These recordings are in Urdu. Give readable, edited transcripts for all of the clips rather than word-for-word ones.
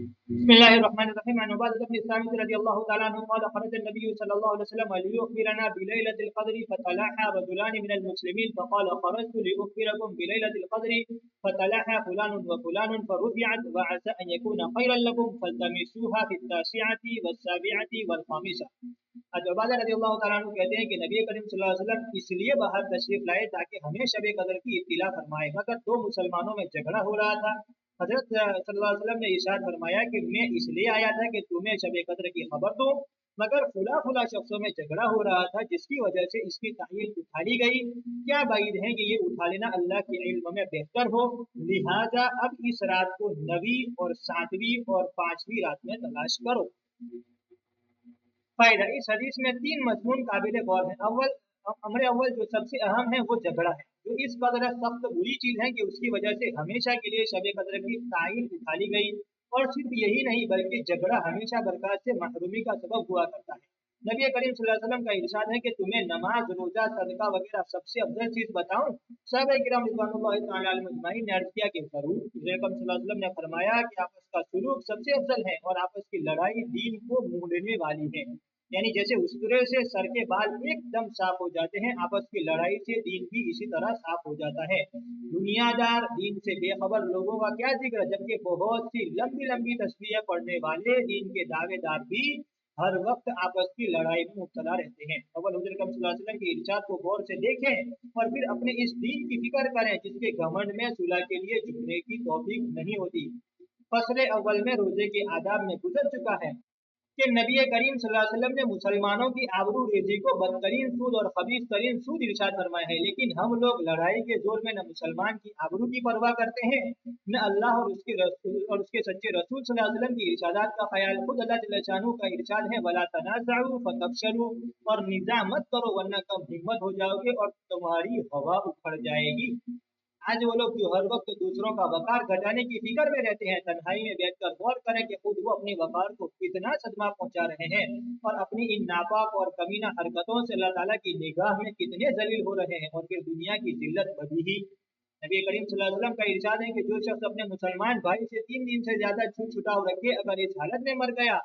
بسم الله الرحمن الرحيم. عن عبادة بن الصامت رضي الله تعالى عنه قال خرج النبي صلى الله عليه وسلم ليخبرنا بليلة القدر فتلاحى رجلان من المسلمين فقال خرجت لأخبركم بليلة القدر فتلاحى فلان وفلان فرفعت وعسى أن يكون خيرا لكم فالتمسوها في التاسعة والسابعة والخامسة. عبادہ رضی اللہ تعالیٰ عنہ کہتے ہیں کہ نبی کریم صلی اللہ علیہ وسلم اس لیے باہر تشریف لائے تاکہ ہمیں شب قدر کی اطلاع فرمائے، مگر دو مسلمانوں میں جھگڑا ہو رہا تھا۔ حضرت صلی اللہ علیہ وسلم نے ارشاد فرمایا کہ میں اس لیے آیا تھا کہ تمہیں شب قدر کی خبر دوں، مگر فلاں شخصوں میں جھگڑا ہو رہا تھا جس کی وجہ سے اس کی تعین اٹھا لی گئی۔ کیا بعید ہے کہ یہ اٹھا لینا اللہ کے علم میں بہتر ہو، لہذا اب اس رات کو 9ویں اور 7ویں اور 5ویں رات میں تلاش کرو۔ فائدہ، اس حدیث میں 3 مضمون قابل غور ہیں۔ امر اول جو سب سے اہم ہے وہ جھگڑا ہے، جو اس قدر سخت بری چیز ہے کہ اس کی وجہ سے ہمیشہ کے لیے شب قدر کی تعین اٹھا لی گئی، اور صرف یہی نہیں بلکہ جھگڑا ہمیشہ برکات سے محرومی کا سبب ہوا کرتا ہے۔ نبی کریم صلی اللہ علیہ وسلم کا ارشاد ہے کہ تمہیں نماز، روزہ، صدقہ وغیرہ سب سے افضل چیز بتاؤں؟ صحابہ کرام رضوان اللہ تعالی علیہم اجمعین نے عرض کیا کہ ضرور۔ نبی کریم صلی اللہ علیہ وسلم نے فرمایا کہ آپس کا سلوک سب سے افضل ہے، اور آپس کی لڑائی دین کو مونڈنے والی ہے، یعنی جیسے اسطورے سے سر کے بال ایک دم صاف ہو جاتے ہیں، آپس کی لڑائی سے دین بھی اسی طرح صاف ہو جاتا ہے۔ دنیا دار، دین سے بے خبر لوگوں کا کیا ذکر، جبکہ بہت سی لمبی لمبی تسبیحیں پڑھنے والے دین کے دعوے دار بھی ہر وقت آپس کی لڑائی میں مبتلا رہتے ہیں۔ اول حضور صلی اللہ علیہ وسلم کے ارشاد کو غور سے دیکھیں اور پھر اپنے اس دین کی فکر کریں جس کے گھمنڈ میں صلح کے لیے جھکنے کی توفیق نہیں ہوتی۔ فصل اول میں روزے کے آداب میں گزر چکا ہے کہ نبی کریم صلی اللہ علیہ وسلم نے مسلمانوں کی آبرو ریزی کو بدترین سود اور خبیث ترین سود ارشاد فرمایا ہے، لیکن ہم لوگ لڑائی کے زور میں نہ مسلمان کی آبرو کی پرواہ کرتے ہیں، نہ اللہ اور اس کے رسول اور اس کے سچے رسول صلی اللہ علیہ وسلم کی ارشادات کا خیال۔ خود اللہ جل شانہ کا ارشاد ہے وَلَا تَنَازَعُوا فَتَفْشَلُوا، اور نزاع مت کرو ورنہ کم ہمت ہو جاؤ گے اور تمہاری ہوا اکھڑ جائے گی۔ آج وہ لوگ جو ہر وقت دوسروں کا وقار گھٹانے کی فکر میں رہتے ہیں، تنہائی میں بیٹھ کر غور کریں کہ خود وہ اپنے وقار کو کتنا صدمہ پہنچا رہے ہیں، اور اپنی ان ناپاک اور کمینہ حرکتوں سے اللہ تعالیٰ کی نگاہ میں کتنے ذلیل ہو رہے ہیں، اور پھر دنیا کی ذلت بدیہی۔ نبی کریم صلی اللہ علیہ وسلم کا ارشاد ہے کہ جو شخص اپنے مسلمان بھائی سے 3 دن سے زیادہ چھوٹ چھٹاؤ رکھے، اگر اس حالت میں مر گیا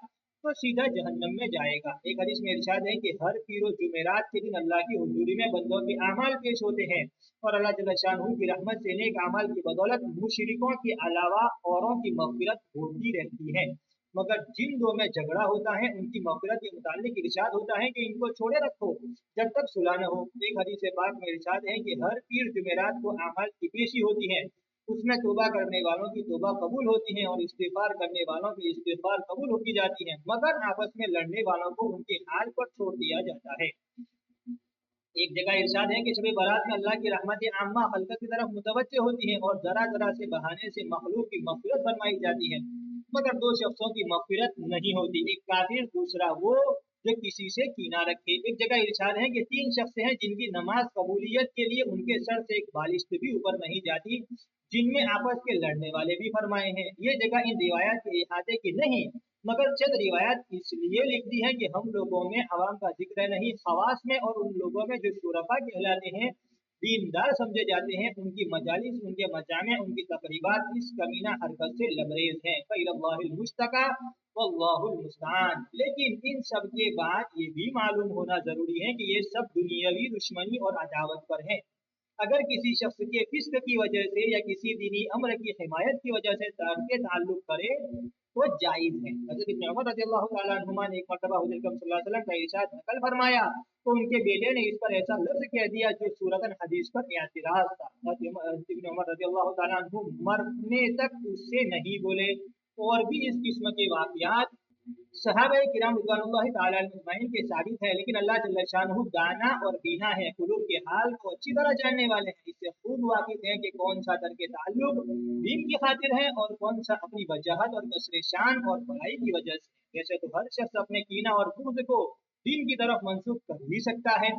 تو سیدھا جہنم میں جائے گا۔ ایک حدیث میں ارشاد ہے کہ ہر پیر و جمعرات کے دن اللہ کی حضوری میں بندوں کے اعمال پیش ہوتے ہیں، اور اللہ جل شانہ کی رحمت سے نیک اعمال کی بدولت مشرکوں کے علاوہ اوروں کی مغفرت ہوتی رہتی ہے، مگر جن دو میں جھگڑا ہوتا ہے ان کی مغفرت کے متعلق ارشاد ہوتا ہے کہ ان کو چھوڑے رکھو جب تک صلح نہ ہو۔ ایک حدیث پاک میں ارشاد ہے کہ ہر پیر جمعرات کو اعمال کی پیشی ہوتی ہے، اس میں توبہ کرنے والوں کی توبہ قبول ہوتی ہے اور استغفار کرنے والوں کی استغفار قبول ہوتی جاتی ہے، مگر آپس میں لڑنے والوں کو ان کے حال پر چھوڑ دیا جاتا ہے۔ ایک جگہ ارشاد ہے کہ شب برات میں اللہ کی رحمت عامہ خلقت کی طرف متوجہ ہوتی ہے اور ذرا ذرا سے بہانے سے مخلوق کی مغفرت فرمائی جاتی ہے، مگر 2 شخصوں کی مغفرت نہیں ہوتی، ایک کافر، دوسرا وہ جو کسی سے کینہ رکھے۔ ایک جگہ ارشاد ہے کہ 3 شخص ہیں جن کی نماز قبولیت کے لیے ان کے سر سے ایک بالشت بھی اوپر نہیں جاتی، جن میں آپس کے لڑنے والے بھی فرمائے ہیں۔ یہ جگہ ان روایات کے احاطے کی نہیں، مگر چند روایات اس لیے لکھ دی ہیں کہ ہم لوگوں میں عوام کا ذکر نہیں، خواص میں اور ان لوگوں میں جو شرفاء کہلاتے ہیں، دیندار سمجھے جاتے ہیں، ان کی مجالس، ان کے مجامع، ان کی تقریبات اس کمینہ حرکت سے لبریز ہیں۔ فَإِلَى اللَّهِ الْمُشْتَكَى وَاللَّهُ الْمُسْتَعَانُ۔ لیکن ان سب کے بعد یہ بھی معلوم ہونا ضروری ہے کہ یہ سب دنیاوی دشمنی اور عداوت پر ہے۔ اگر کسی شخص کے فسق کی وجہ سے یا کسی دینی امر کی حمایت کی وجہ سے تعلق کرے تو جائز ہے۔ حضرت ابن عمر رضی اللہ تعالیٰ عنہما نے ایک مرتبہ حضور صلی اللہ علیہ وسلم کا ارشاد نقل فرمایا تو ان کے بیٹے نے اس پر ایسا لفظ کہہ دیا جو صورتاً حدیث پر اعتراض تھا۔ حضرت ابن عمر رضی اللہ تعالیٰ عنہ مرنے تک اس سے نہیں بولے۔ اور بھی اس قسم کے واقعات صحابہ کرام رضوان اللہ تعالیٰ اجمعین کے ثابت ہے، لیکن اللہ جل شانہ دانا اور بینا ہے، قلوب کے حال کو اچھی طرح جاننے والے ہیں، اس سے خوب واقف ہیں کہ کون سا ترک تعلق دین کی خاطر ہے اور کون سا اپنی وجاہت اور کثر شان اور بڑائی کی وجہ سے۔ ویسے تو ہر شخص اپنے کینہ اور بغض کو دین کی طرف منسوخ کر ہی سکتا ہے،